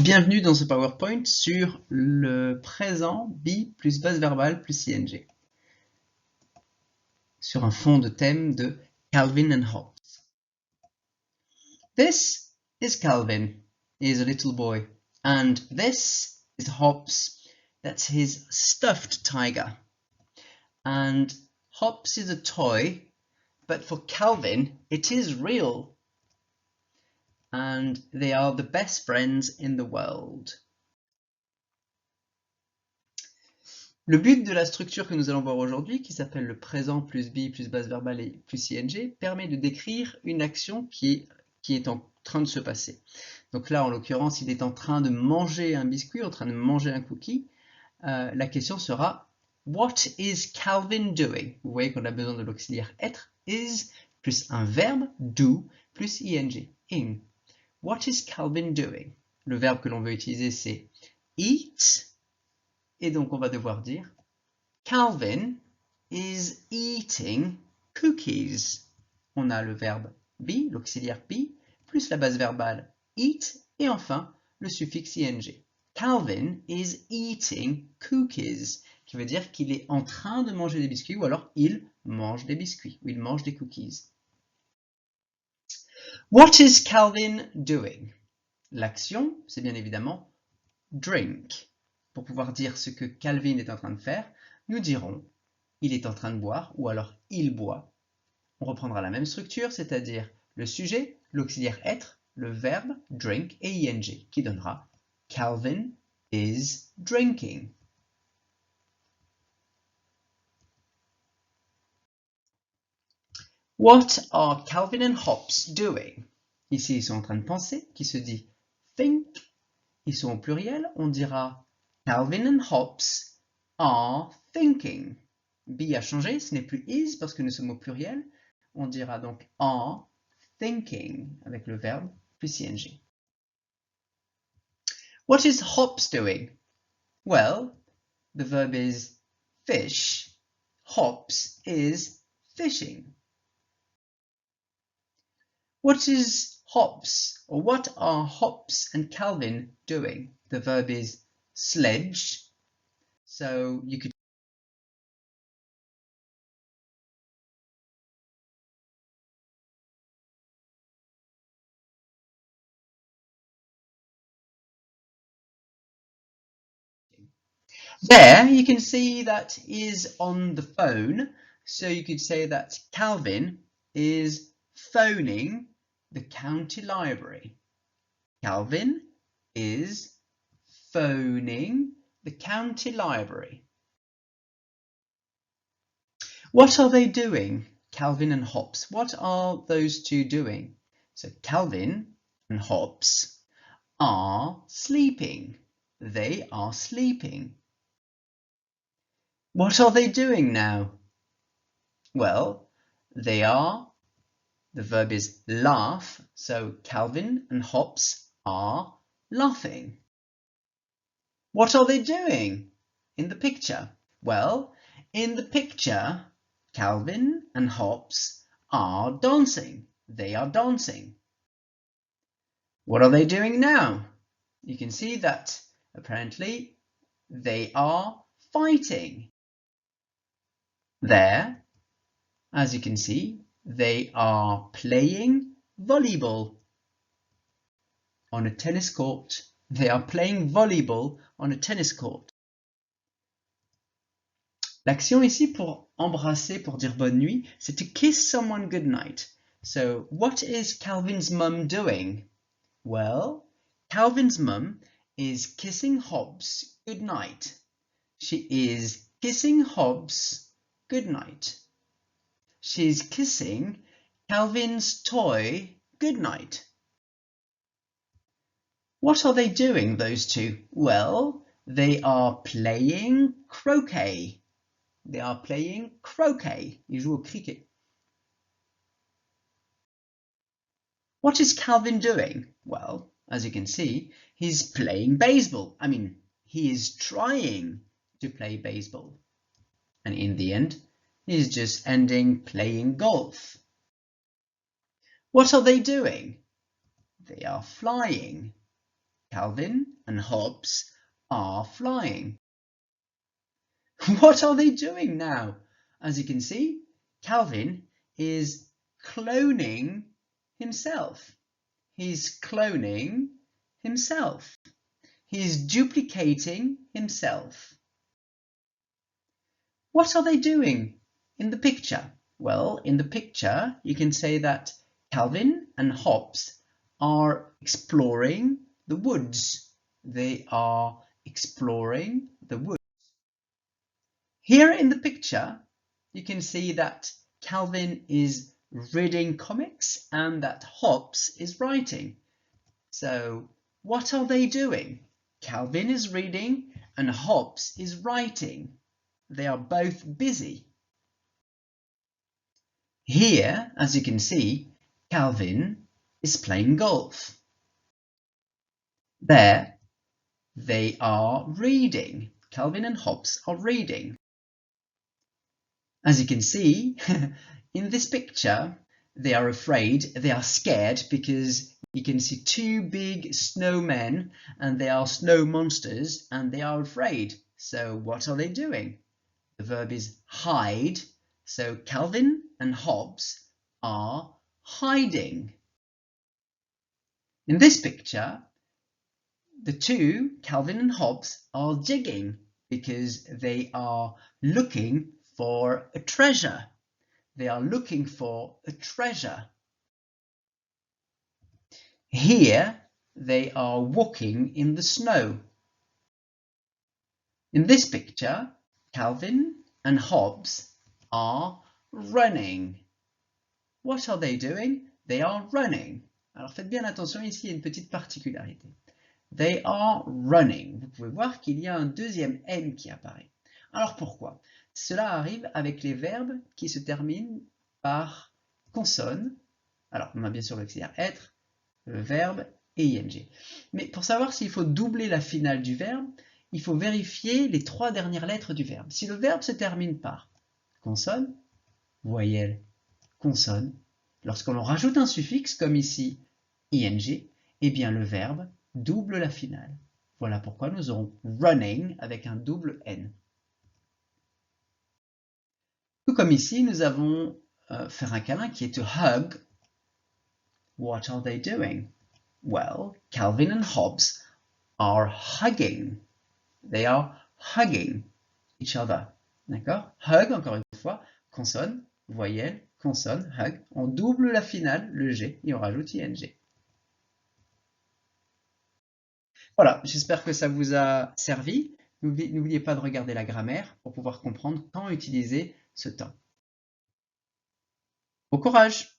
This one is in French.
Bienvenue dans ce PowerPoint sur le présent be plus base verbale plus ing sur un fond de thème de Calvin and Hobbes. This is Calvin, he is a little boy, and this is Hobbes, that's his stuffed tiger. And Hobbes is a toy, but for Calvin it is real. And they are the best friends in the world. Le but de la structure que nous allons voir aujourd'hui, qui s'appelle le présent plus be plus base verbale et plus ing, permet de décrire une action qui est en train de se passer. Donc là, en l'occurrence, il est en train de manger un biscuit, en train de manger un cookie. La question sera « What is Calvin doing ?» Vous voyez qu'on a besoin de l'auxiliaire être, is, plus un verbe, do, plus ing, ing. What is Calvin doing? Le verbe que l'on veut utiliser, c'est eat. Et donc, on va devoir dire Calvin is eating cookies. On a le verbe be, l'auxiliaire be, plus la base verbale eat, et enfin le suffixe ing. Calvin is eating cookies, qui veut dire qu'il est en train de manger des biscuits, ou alors il mange des biscuits, ou il mange des cookies. What is Calvin doing? L'action, c'est bien évidemment drink. Pour pouvoir dire ce que Calvin est en train de faire, nous dirons il est en train de boire ou alors il boit. On reprendra la même structure, c'est-à-dire le sujet, l'auxiliaire être, le verbe drink et ing, qui donnera Calvin is drinking. What are Calvin and Hobbes doing? Ici, ils sont en train de penser, qui se dit think. Ils sont au pluriel, on dira Calvin and Hobbes are thinking. Be a changé, ce n'est plus is parce que nous sommes au pluriel. On dira donc are thinking avec le verbe plus ing. What is Hobbes doing? Well, the verb is fish. Hobbes is fishing. What is Hobbes, or what are Hobbes and Calvin doing? The verb is sledge. So you could there you can see that is on the phone. So you could say that Calvin is phoning the county library. Calvin is phoning the county library. What are they doing? Calvin and Hobbes. What are those two doing? So Calvin and Hobbes are sleeping. They are sleeping. What are they doing now? Well, the verb is laugh, so Calvin and Hobbes are laughing. What are they doing in the picture? Well, in the picture, Calvin and Hobbes are dancing. They are dancing. What are they doing now? You can see that apparently they are fighting. There, as you can see, they are playing volleyball on a tennis court. They are playing volleyball on a tennis court. L'action ici pour embrasser, pour dire bonne nuit, c'est to kiss someone good night. So, what is Calvin's mum doing? Well, Calvin's mum is kissing Hobbes good night. She is kissing Hobbes good night. She's kissing Calvin's toy good night. What are they doing, those two? Well, they are playing croquet. They are playing croquet. Ils jouent au cricket. What is Calvin doing? Well, as you can see, he's playing baseball. I mean, he is trying to play baseball. And in the end, he's just ending playing golf. What are they doing? They are flying. Calvin and Hobbes are flying. What are they doing now? As you can see, Calvin is cloning himself. He's cloning himself. He's duplicating himself. What are they doing in the picture? Well, in the picture, you can say that Calvin and Hobbes are exploring the woods. They are exploring the woods. Here in the picture, you can see that Calvin is reading comics and that Hobbes is writing. So, what are they doing? Calvin is reading and Hobbes is writing. They are both busy. Here, as you can see, Calvin is playing golf. There, they are reading. Calvin and Hobbes are reading. As you can see, in this picture, they are afraid, they are scared because you can see two big snowmen and they are snow monsters and they are afraid. So what are they doing? The verb is hide. So Calvin and Hobbes are hiding. In this picture, the two, Calvin and Hobbes, are digging because they are looking for a treasure. They are looking for a treasure. Here, they are walking in the snow. In this picture, Calvin and Hobbes are running. What are they doing? They are running. Alors faites bien attention, ici il y a une petite particularité. They are running. Vous pouvez voir qu'il y a un deuxième N qui apparaît. Alors pourquoi? Cela arrive avec les verbes qui se terminent par consonne. Alors on a bien sûr l'auxiliaire être, le verbe et ing. Mais pour savoir s'il faut doubler la finale du verbe, il faut vérifier les trois dernières lettres du verbe. Si le verbe se termine par consonne, voyelle, consonne, lorsqu'on rajoute un suffixe comme ici ing, eh bien le verbe double la finale. Voilà pourquoi nous aurons running avec un double N. Tout comme ici, nous avons faire un câlin qui est to hug. What are they doing? Well, Calvin and Hobbes are hugging. They are hugging each other. D'accord? Hug, encore une fois, consonne, voyelle, consonne, hug. On double la finale, le G, et on rajoute ing. Voilà, j'espère que ça vous a servi. N'oubliez pas de regarder la grammaire pour pouvoir comprendre quand utiliser ce temps. Bon courage!